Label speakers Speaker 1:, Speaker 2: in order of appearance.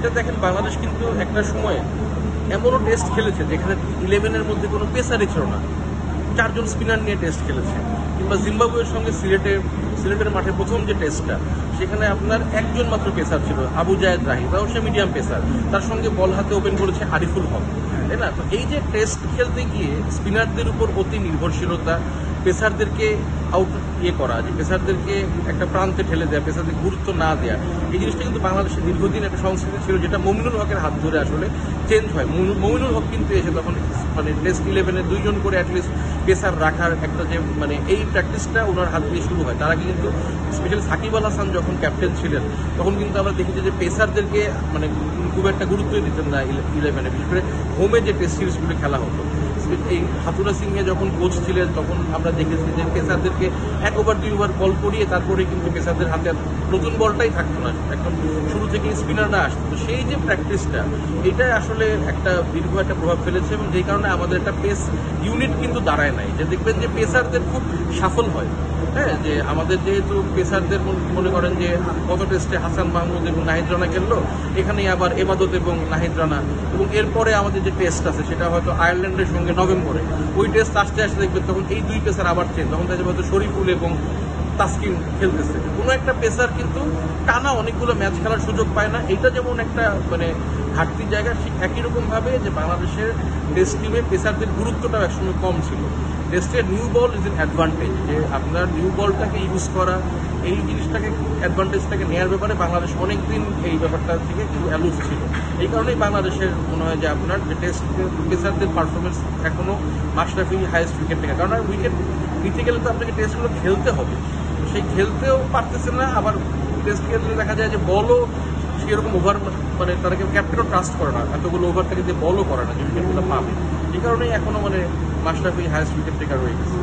Speaker 1: এটা দেখেন বাংলাদেশ কিন্তু একটা সময় এমনও টেস্ট খেলেছে যেখানে 11-এর মধ্যে কোনো পেসারই ছিল না, 4 জন স্পিনার নিয়ে টেস্ট খেলেছে। কিংবা জিম্বাবুয়ের সঙ্গে সিলেটের মাঠে প্রথম যে টেস্টটা, সেখানে আপনার একজন মাত্র পেসার ছিল, আবু জায়েদ রাহি, তাও সে মিডিয়াম পেসার, তার সঙ্গে বল হাতে ওপেন করেছে আরিফুল হক, তাই না? তো এই যে টেস্ট খেলতে গিয়ে স্পিনারদের উপর অতি নির্ভরশীলতা, পেসারদেরকে করা, যে পেসারদেরকে একটা প্রান্তে ঠেলে দেওয়া, পেসারদেরকে গুরুত্ব না দেওয়া, এই জিনিসটা কিন্তু বাংলাদেশের দীর্ঘদিন একটা সংস্কৃতি ছিল, যেটা মমিনুল হকের হাত ধরে আসলে চেঞ্জ হয়। মমিনুল হক কিন্তু এসে তখন মানে টেস্ট 11-এ 2 জন করে অ্যাটলিস্ট পেসার রাখার একটা যে মানে এই প্র্যাকটিসটা ওনার হাত দিয়ে শুরু হয়। তার আগে কিন্তু স্পেশালি সাকিব আল হাসান যখন ক্যাপ্টেন ছিলেন, তখন কিন্তু আমরা দেখেছি যে পেসারদেরকে মানে খুব একটা গুরুত্বই দিতেন না 11-এ, বিশেষ করে হোমে যে টেস্ট সিরিজগুলো খেলা হতো। এই হাতুরা সিংহে যখন কোচ ছিলেন, তখন আমরা দেখেছি যে পেসারদেরকে 1 ওভার 2 ওভার বল করিয়ে তারপরে কিন্তু পেসারদের হাতে নতুন বলটাই থাকতো না, একদম শুরু থেকে স্পিনাররা আসতো। তো সেই যে প্র্যাকটিসটা, এটাই আসলে একটা দীর্ঘ একটা প্রভাব ফেলেছে, এবং যেই কারণে আমাদের একটা পেস ইউনিট কিন্তু দাঁড়ায় নাই। যে দেখবেন যে পেসারদের খুব সাফল হয়, হ্যাঁ, যে আমাদের যেহেতু পেসারদের মনে করেন যে গত টেস্টে হাসান মাহমুদ এবং নাহিদ রানা খেললো, এখানেই আবার এবাদত এবং নাহিদ রানা, এবং এরপরে আমাদের যে টেস্ট আছে সেটা হয়তো আয়ারল্যান্ডের সঙ্গে নভেম্বরে, ওই টেস্ট আসতে আসতে দেখবেন তখন এই 2 পেসার আবার চেঞ্জ, তখন তাদের হয়তো শরীফুল এবং তাসকিন খেলতেছে। কোনো একটা পেসার কিন্তু টানা অনেকগুলো ম্যাচ খেলার সুযোগ পায় না, এটা যেমন একটা মানে ঘাটতির জায়গা। একই রকমভাবে যে বাংলাদেশের টেস্ট টিমে পেসারদের গুরুত্বটাও একসময় কম ছিল। টেস্টের new ball is an advantage, যে আপনার নিউ বলটাকে ইউজ করা, এই জিনিসটাকে অ্যাডভান্টেজটাকে নেওয়ার ব্যাপারে বাংলাদেশ অনেকদিন এই ব্যাপারটা থেকে একটু অ্যালুজ ছিল। এই কারণেই বাংলাদেশের মনে হয় যে আপনার যে টেস্ট পেসারদের পারফরমেন্স এখনও মাশরাফি হাইয়েস্ট উইকেট টেকার, কারণ আর উইকেট নিতে গেলে তো আপনাকে টেস্টগুলো খেলতে হবে, সেই খেলতেও পারতেছে না। আবার টেস্ট খেলতে দেখা যায় যে বলও সেরকম ওভার মানে তাদেরকে ক্যাপ্টেনও ট্রাস্ট করে না, এতগুলো ওভার থেকে যে বলও করে না যে উইকেটগুলো পাবে। এই কারণেই এখনও মানে মাশরাফি হাইয়েস্ট উইকেট টেকার রয়ে গেছে।